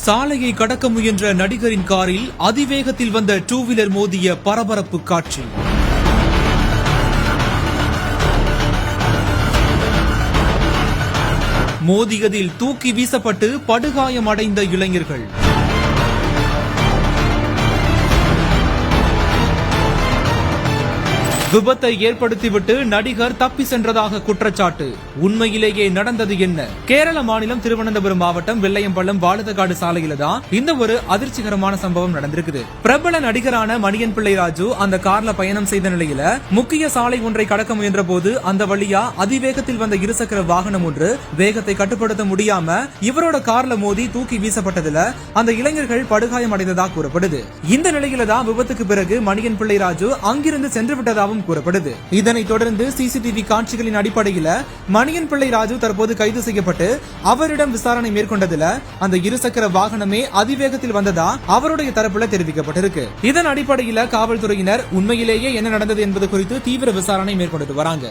சாலையை கடக்க முயன்ற நடிகரின் காரில் அதிவேகத்தில் வந்த டூ வீலர் மோதிய பரபரப்பு காட்சி. மோதியதில் தூக்கி வீசப்பட்டு படுகாயமடைந்த இளைஞர்கள். விபத்தை ஏற்படுத்திவிட்டு நடிகர் தப்பி சென்றதாக குற்றச்சாட்டு. உண்மையிலேயே நடந்தது என்ன? கேரள மாநிலம் திருவனந்தபுரம் மாவட்டம் வெள்ளையம்பள்ளம் வாழுதகாடு சாலையில தான் இந்த ஒரு அதிர்ச்சிகரமான சம்பவம் நடந்திருக்குது. பிரபல நடிகரான மணியன் பிள்ளை ராஜு அந்த கார்ல பயணம் செய்த நிலையில முக்கிய சாலை ஒன்றை கடக்க முயன்ற போது அந்த வழியா அதிவேகத்தில் வந்த இருசக்கர வாகனம் ஒன்று வேகத்தை கட்டுப்படுத்த முடியாம இவரோட கார்ல மோதி தூக்கி வீசப்பட்டதுல அந்த இளைஞர்கள் படுகாயம் அடைந்ததாக கூறப்படுது. இந்த நிலையில தான் விபத்துக்கு பிறகு மணியன் பிள்ளை ராஜு அங்கிருந்து சென்று விட்டதாகவும் கூறப்படுது. இதனைத் தொடர்ந்து சிசிடிவி காட்சிகளின் அடிப்படையில் மணியன் பிள்ளை ராஜு தற்போது கைது செய்யப்பட்டு அவரிடம் விசாரணை மேற்கொண்டதுல அந்த இருசக்கர வாகனமே அதிவேகத்தில் வந்ததா அவருடைய தரப்புல தெரிவிக்கப்பட்டிருக்கு. இதன் அடிப்படையில் காவல்துறையினர் உண்மையிலேயே என்ன நடந்தது என்பது குறித்து தீவிர விசாரணை மேற்கொண்டு வராங்க.